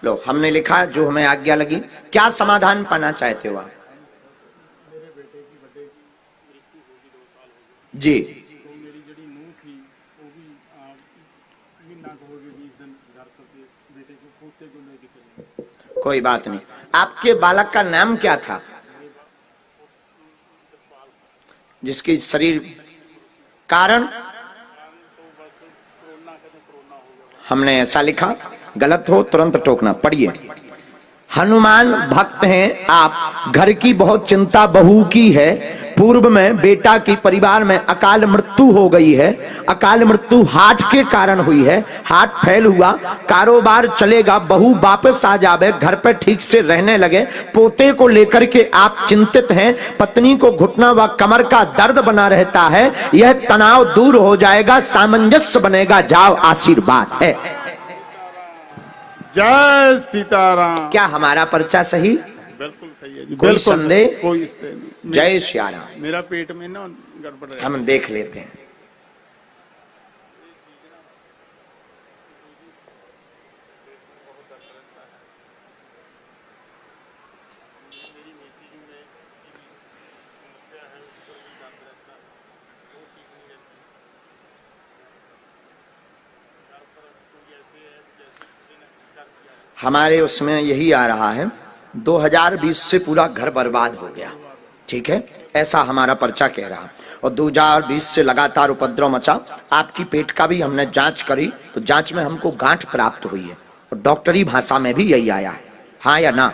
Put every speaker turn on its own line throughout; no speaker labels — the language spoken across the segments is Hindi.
लो, हमने लिखा जो हमें आज्ञा लगी। क्या समाधान पाना चाहते हो आप?
मेरे बेटे की बर्थडे मृत्यु होगी 2 साल हो गए
जी।
तो मेरी जड़ी नूह थी वो भी महीना कहोगे 20 दिन घर करके बेटे को पोते को लेके चले।
कोई बात नहीं। आपके बालक का नाम क्या था जिसकी शरीर कारण? हमने ऐसा लिखा, गलत हो तुरंत टोकना। पढ़िए। हनुमान भक्त हैं आप, घर की बहुत चिंता बहू की है। पूर्व में बेटा की परिवार में अकाल मृत्यु हो गई है। अकाल मृत्यु हार्ट के कारण हुई है, हार्ट फेल हुआ, कारोबार चलेगा, बहू वापस आ जावे, घर पे ठीक से रहने लगे। पोते को लेकर के आप चिंतित हैं, पत्नी को घुटना व कमर का दर्द बना रहता है। यह तनाव दूर हो जाएगा, सामंजस्य बनेगा, जाओ आशीर्वाद है।
जय सीताराम।
क्या हमारा पर्चा सही?
बिल्कुल सही है जी।
कोई संदेह?
कोई इससे नहीं।
जय श्री राम।
मेरा पेट में ना गड़बड़ है।
हम देख लेते हैं। हमारे उसमें यही आ रहा है, 2020 से पूरा घर बर्बाद हो गया। ठीक है, ऐसा हमारा पर्चा कह रहा। और 2020 से लगातार उपद्रव मचा। आपकी पेट का भी हमने जांच करी तो जांच में हमको गांठ प्राप्त हुई है और डॉक्टरी भाषा में भी यही आया है। हाँ या ना?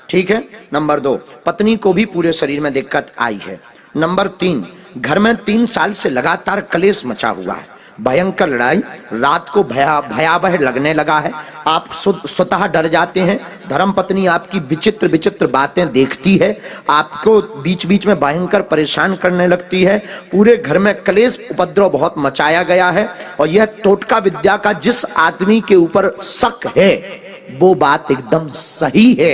ठीक है। नंबर 2, पत्नी को भी पूरे शरीर में दिक्कत आई है। नंबर 3, घर में 3 साल से लगातार कलेश मचा हुआ है, भयंकर लड़ाई, रात को भयावह लगने लगा है। आप स्वतः डर जाते हैं। धर्म पत्नी आपकी विचित्र विचित्र बातें देखती है, आपको बीच बीच में भयंकर परेशान करने लगती है। पूरे घर में कलेश उपद्रव बहुत मचाया गया है। और यह टोटका विद्या का जिस आदमी के ऊपर शक है वो बात एकदम सही है।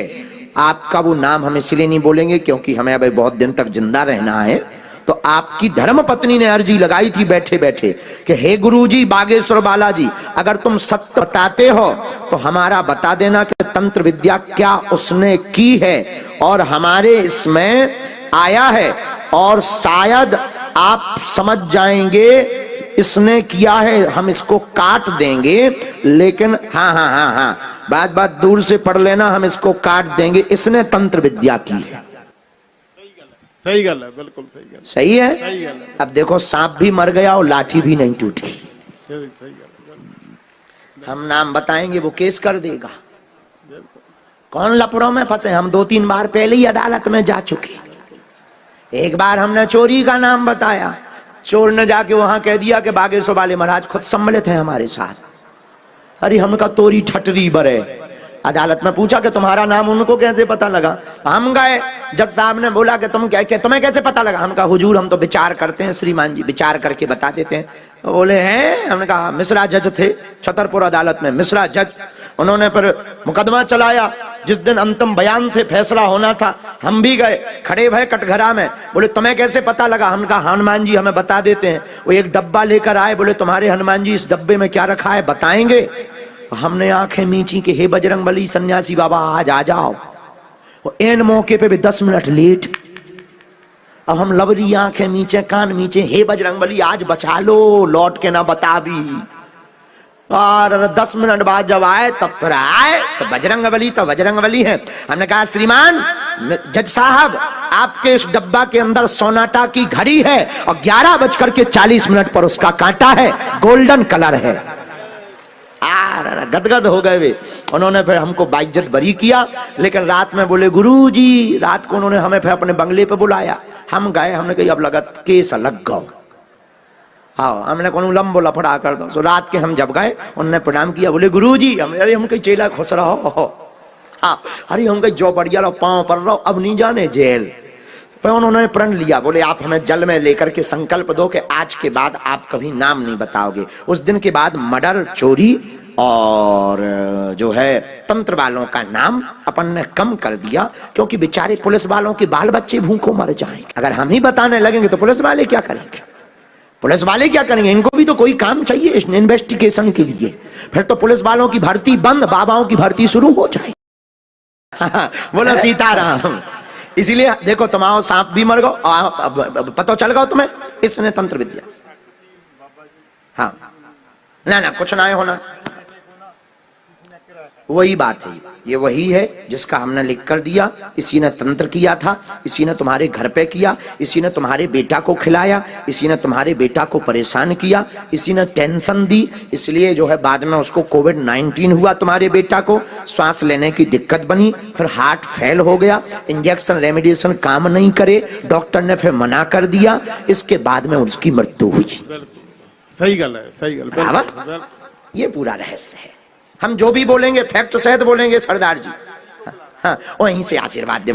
आपका वो नाम हम इसलिए नहीं बोलेंगे क्योंकि हमें अभी बहुत दिन तक जिंदा रहना है। तो आपकी धर्म पत्नी ने अर्जी लगाई थी बैठे बैठे कि हे गुरुजी बागेश्वर बालाजी, अगर तुम सत्य बताते हो तो हमारा बता देना कि तंत्र विद्या क्या उसने की है। और हमारे इसमें आया है और शायद आप समझ जाएंगे इसने किया है, हम इसको काट देंगे। लेकिन हाँ हाँ हाँ हाँ, बात दूर से पढ़ लेना, हम इसको काट देंगे, इसने तंत्र विद्या की है।
सही गल है, बिल्कुल सही गल।
सही है।
सही गल है।
अब देखो, सांप भी मर गया और लाठी भी नहीं टूटी।
सही गल।
हम नाम बताएंगे वो केस कर देगा। कौन लपड़ों में फंसे? हम 2-3 बार पहले ही अदालत में जा चुके। एक बार हमने चोरी का नाम बताया, चोर ने जाके वहां कह दिया कि बागेश्वर वाले महाराज खुद सम्मिलित हैं हमारे साथ। अरे हमका तोरी ठटरी बरे। अदालत में पूछा कि तुम्हारा नाम उनको कैसे पता लगा? हम गए, जज साहब ने बोला कि तुम्हें कैसे पता लगा? हम कहा हुजूर हम तो विचार करते हैं, श्रीमान जी विचार करके बता देते हैं। तो बोले हैं? हमने कहा मिश्रा जज थे छतरपुर अदालत में, मिश्रा जज। उन्होंने पर मुकदमा चलाया। जिस दिन अंतिम बयान थे, फैसला होना था, हम भी गए, खड़े भय कटघरा में। बोले तुम्हें कैसे पता लगा? हम कहा हनुमान जी हमें बता देते हैं। वो एक डब्बा लेकर आए, बोले तुम्हारे हनुमान जी इस डब्बे में क्या रखा है बताएंगे? हमने आंखें मीची कि हे बजरंगबली सन्यासी बाबा आज आ जाओ। एन मौके पे भी 10 मिनट लेट। अब हम लबरी आंखें मीचे, कान मीचे, हे बजरंगबली आज बचा लो, लौट के ना बता भी। और 10 मिनट बाद जब आए तब फिर आए तो बजरंगबली है। हमने कहा श्रीमान जज साहब, आपके इस डब्बा के अंदर सोनाटा की घड़ी है और 11:40 पर उसका कांटा है, गोल्डन कलर है। गदगद हो गए वे। उन्होंने फिर हमको बाइज्जत बरी किया। लेकिन रात में बोले गुरुजी, रात को उन्होंने हमें फिर अपने बंगले पे बुलाया। हम गए, हमने कही अब लगत केस अलग गौ। हाँ, हमने कौन लंबो लफड़ा कर दो। तो रात के हम जब गए, उन्होंने प्रणाम किया, बोले गुरुजी अरे हम कहीं चेला खुश रहो। हाँ, अरे हम कहीं जो बढ़िया रहो, पाँव पर रहो, अब नहीं जाने जेल। पर उन्होंने प्रण लिया, बोले आप हमें जल में लेकर के संकल्प दो कि आज के बाद आप कभी नाम नहीं बताओगे। उस दिन के बाद मर्डर, चोरी और जो है तंत्र वालों का नाम अपन ने कम कर दिया, क्योंकि बेचारे पुलिस वालों के बाल बच्चे भूखों मर जाएंगे। अगर हम ही बताने लगेंगे तो पुलिस वाले क्या करेंगे? पुलिस वाले क्या करेंगे? इनको भी तो कोई काम चाहिए इस इन्वेस्टिगेशन के लिए। फिर तो पुलिस वालों की भर्ती बंद, बाबाओं की भर्ती शुरू हो जाए। बोलो सीताराम। इसीलिए देखो, तुम आओ सांप भी मर गो, पता चल गो तुम्हें, इसने तंत्र विद्या। हाँ ना ना, कुछ ना होना, वही बात है। ये वही है जिसका हमने लिख कर दिया। इसी ने तंत्र किया था, इसी ने तुम्हारे घर पे किया, इसी ने तुम्हारे बेटा को खिलाया, इसी ने तुम्हारे बेटा को परेशान किया, इसी ने टेंशन दी। इसलिए जो है बाद में उसको कोविड-19 हुआ, तुम्हारे बेटा को श्वास लेने की दिक्कत बनी, फिर हार्ट फेल हो गया, इंजेक्शन रेमेडिएशन काम नहीं करे, डॉक्टर ने फिर मना कर दिया, इसके बाद में उसकी मृत्यु हुई।
सही गल है, सही गल।
बराबर, ये पूरा रहस्य है। हम जो भी बोलेंगे फैक्ट सहित बोलेंगे सरदार जी। हाँ, वहीं से आशीर्वाद दे।